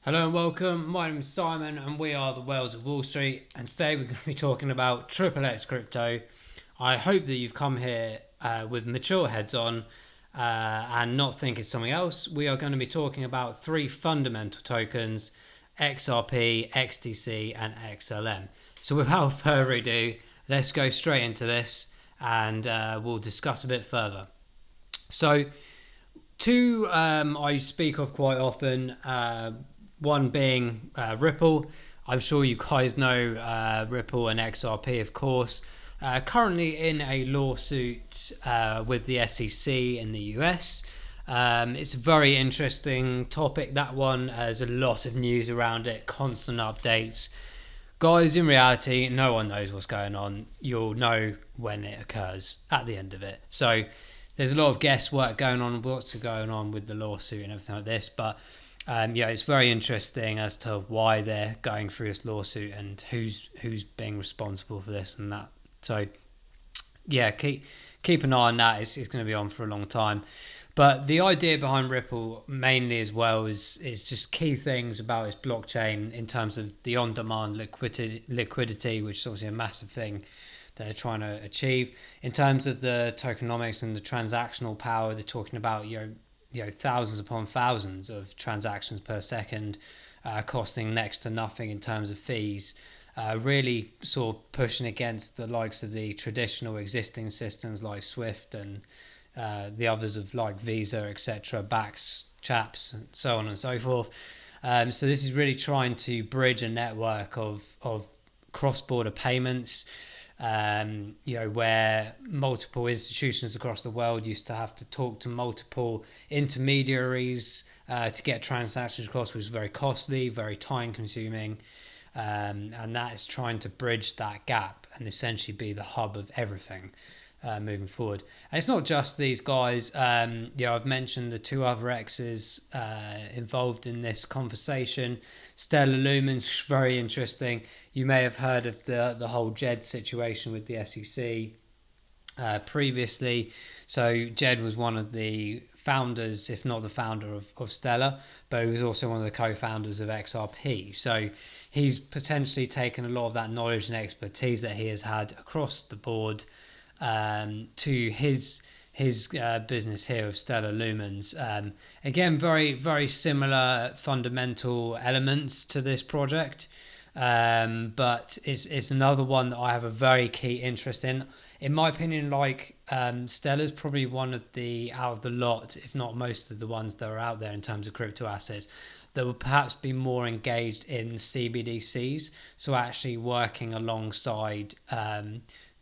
Hello and welcome. My name is Simon and we are the Whales of Wall Street. And today we're going to be talking about XXX crypto. I hope that you've come here with mature heads on and not think it's something else. We are going to be talking about three fundamental tokens: XRP, XTC, and XLM. So without further ado, let's go straight into this and we'll discuss a bit further. So, two I speak of quite often. One being Ripple. I'm sure you guys know Ripple and XRP, of course. Currently in a lawsuit with the SEC in the US. It's a very interesting topic, that one. There's a lot of news around it, constant updates. Guys, in reality, no one knows what's going on. You'll know when it occurs at the end of it. So there's a lot of guesswork going on, what's going on with the lawsuit and everything like this. But yeah, it's very interesting as to why they're going through this lawsuit and who's being responsible for this and that. So yeah, keep an eye on that. It's going to be on for a long time. But the idea behind Ripple mainly as well is just key things about its blockchain in terms of the on-demand liquidity, which is obviously a massive thing they're trying to achieve. In terms of the tokenomics and the transactional power, they're talking about thousands upon thousands of transactions per second, costing next to nothing in terms of fees. Really sort of pushing against the likes of the traditional existing systems like Swift and the others of like Visa, etc., Bax, Chaps, and so on and so forth. So this is really trying to bridge a network of cross-border payments, where multiple institutions across the world used to have to talk to multiple intermediaries to get transactions across, which was very costly, very time-consuming. And that is trying to bridge that gap and essentially be the hub of everything moving forward. And it's not just these guys. I've mentioned the two other X's involved in this conversation. Stellar Lumens, very interesting. You may have heard of the whole Jed situation with the SEC previously. So Jed was one of the founders, if not the founder of Stellar, but he was also one of the co-founders of XRP. So he's potentially taken a lot of that knowledge and expertise that he has had across the board to his business here of Stellar Lumens. Again, very, very similar fundamental elements to this project. But it's another one that I have a very key interest in. In my opinion, Stellar's probably one of the, out of the lot, if not most of the ones that are out there in terms of crypto assets, that would perhaps be more engaged in CBDCs. So actually working alongside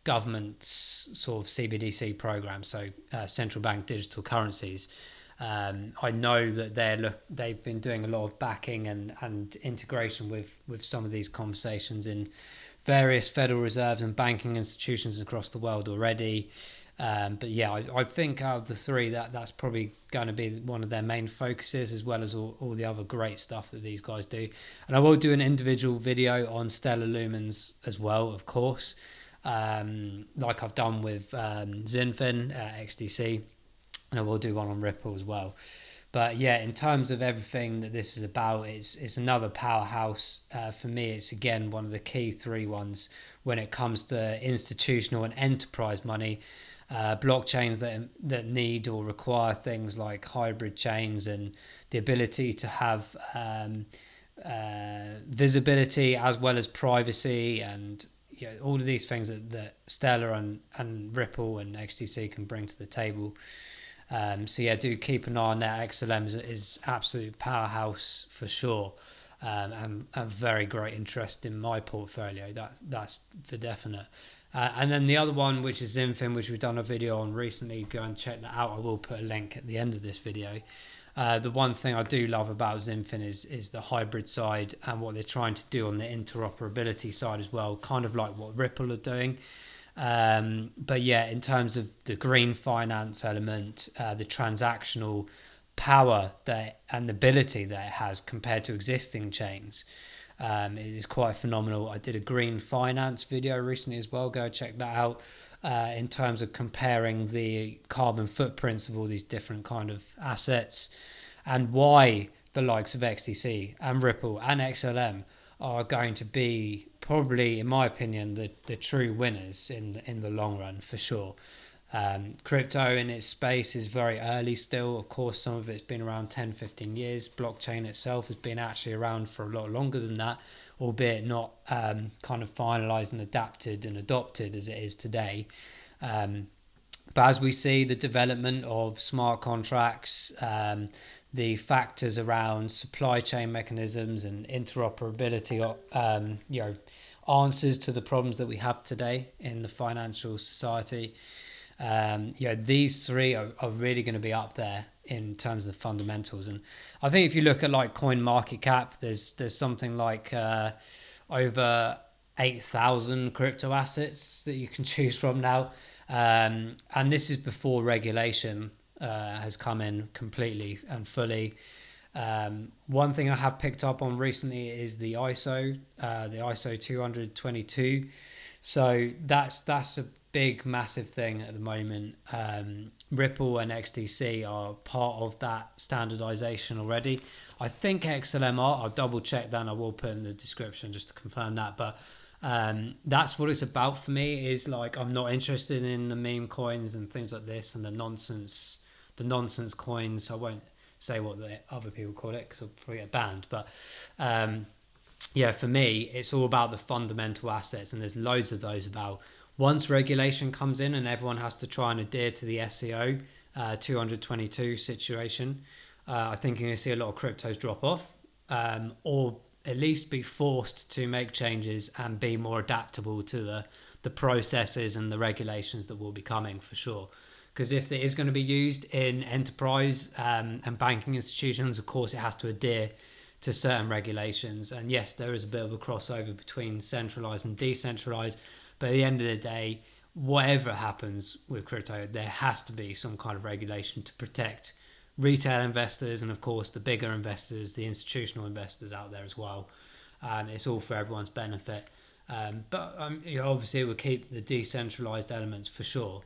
government's sort of CBDC programs, so central bank digital currencies. I know that they've been doing a lot of backing and integration with some of these conversations in various Federal Reserves and banking institutions across the world already. But yeah, I think out of the three, that's probably going to be one of their main focuses, as well as all the other great stuff that these guys do. And I will do an individual video on Stellar Lumens as well, of course, like I've done with Zinfan, XDC, and I will do one on Ripple as well. But yeah, in terms of everything that this is about, it's another powerhouse. For me, it's again one of the key three ones when it comes to institutional and enterprise money. Blockchains that need or require things like hybrid chains and the ability to have visibility as well as privacy, and all of these things that Stellar and Ripple and XTC can bring to the table. So yeah, do keep an eye on that. XLM is absolute powerhouse for sure, and a very great interest in my portfolio. That's for definite. And then the other one, which is Zinfin, which we've done a video on recently, go and check that out. I will put a link at the end of this video. The one thing I do love about Zinfin is the hybrid side and what they're trying to do on the interoperability side as well, kind of like what Ripple are doing. But yeah, in terms of the green finance element, the transactional power and the ability that it has compared to existing chains, it is quite phenomenal. I did a green finance video recently as well. Go check that out. In terms of comparing the carbon footprints of all these different kind of assets and why the likes of XTC and Ripple and XLM are going to be probably, in my opinion, the true winners in the long run for sure. Crypto in its space is very early still. Of course, some of it's been around 10, 15 years. Blockchain itself has been actually around for a lot longer than that, albeit not kind of finalized and adapted and adopted as it is today. But as we see the development of smart contracts, the factors around supply chain mechanisms and interoperability, answers to the problems that we have today in the financial society, these three are really going to be up there in terms of the fundamentals. And I think if you look at like coin market cap, there's something like over 8,000 crypto assets that you can choose from now. And this is before regulation has come in completely and fully. One thing I have picked up on recently is the ISO 222. So that's a big, massive thing at the moment. Ripple and XTC are part of that standardization already. I think XLM are. I'll double check that and I will put in the description just to confirm that. But that's what it's about for me, is like, I'm not interested in the meme coins and things like this and the nonsense coins. I won't say what the other people call it because I'll probably get banned. But for me, it's all about the fundamental assets, and there's loads of those about. Once regulation comes in and everyone has to try and adhere to the SEO 222 situation, I think you're going to see a lot of cryptos drop off, or at least be forced to make changes and be more adaptable to the processes and the regulations that will be coming for sure. Because if it is going to be used in enterprise and banking institutions, of course, it has to adhere to certain regulations. And yes, there is a bit of a crossover between centralized and decentralized. But at the end of the day, whatever happens with crypto, there has to be some kind of regulation to protect retail investors and, of course, the bigger investors, the institutional investors out there as well. It's all for everyone's benefit. But obviously, it will keep the decentralized elements for sure.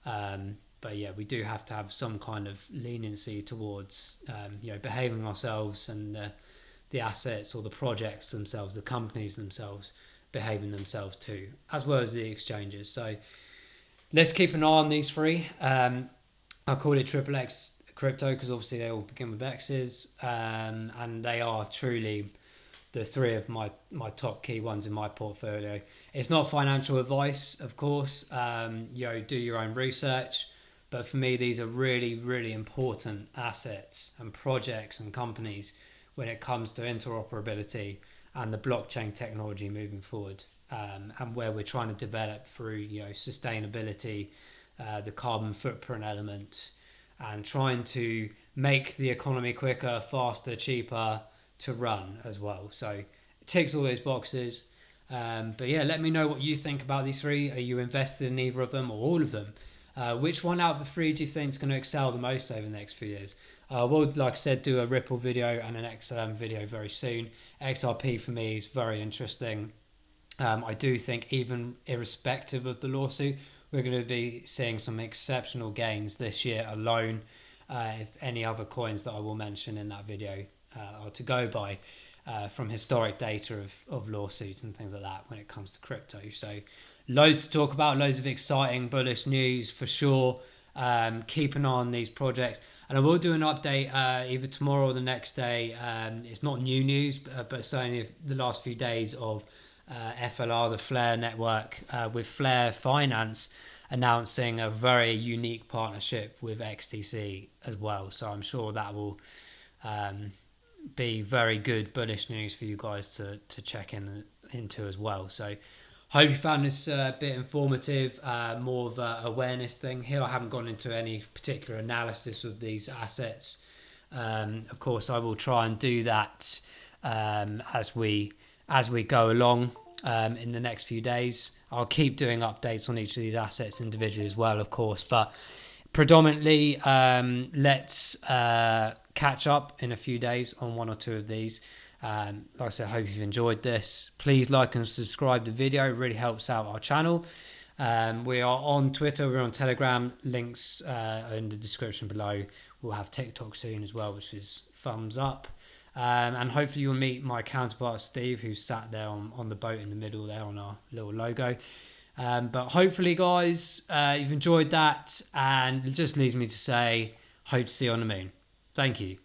But yeah, we do have to have some kind of leniency towards behaving ourselves and the assets or the projects themselves, the companies themselves behaving themselves too, as well as the exchanges. So let's keep an eye on these three. I call it XXX crypto because obviously they all begin with X's, and they are truly the three of my top key ones in my portfolio. It's not financial advice, of course. Do your own research. But for me, these are really, really important assets and projects and companies when it comes to interoperability and the blockchain technology moving forward, and where we're trying to develop through sustainability, the carbon footprint element, and trying to make the economy quicker, faster, cheaper to run as well. So it ticks all those boxes. But yeah, let me know what you think about these three. Are you invested in either of them or all of them? Which one out of the three do you think is going to excel the most over the next few years? We'll, like I said, do a Ripple video and an XLM video very soon. XRP for me is very interesting. I do think even irrespective of the lawsuit, we're going to be seeing some exceptional gains this year alone. If any other coins that I will mention in that video are to go by from historic data of lawsuits and things like that when it comes to crypto. So loads to talk about, loads of exciting bullish news for sure. Keep an eye on these projects. And I will do an update either tomorrow or the next day. It's not new news, but certainly the last few days of FLR, the Flare network, with Flare Finance announcing a very unique partnership with XTC as well. So I'm sure that will be very good bullish news for you guys to check into as well. So hope you found this a bit informative, more of an awareness thing. Here I haven't gone into any particular analysis of these assets. Of course, I will try and do that as we go along in the next few days. I'll keep doing updates on each of these assets individually as well, of course. But predominantly, let's catch up in a few days on one or two of these. Like I said, I hope you've enjoyed this. Please like and subscribe to the video. It really helps out our channel. We are on Twitter. We're on Telegram. Links in the description below. We'll have TikTok soon as well, which is thumbs up. And hopefully you'll meet my counterpart Steve, who's sat there on the boat in the middle there on our little logo. But hopefully, guys, you've enjoyed that, and it just leaves me to say, hope to see you on the moon. Thank you.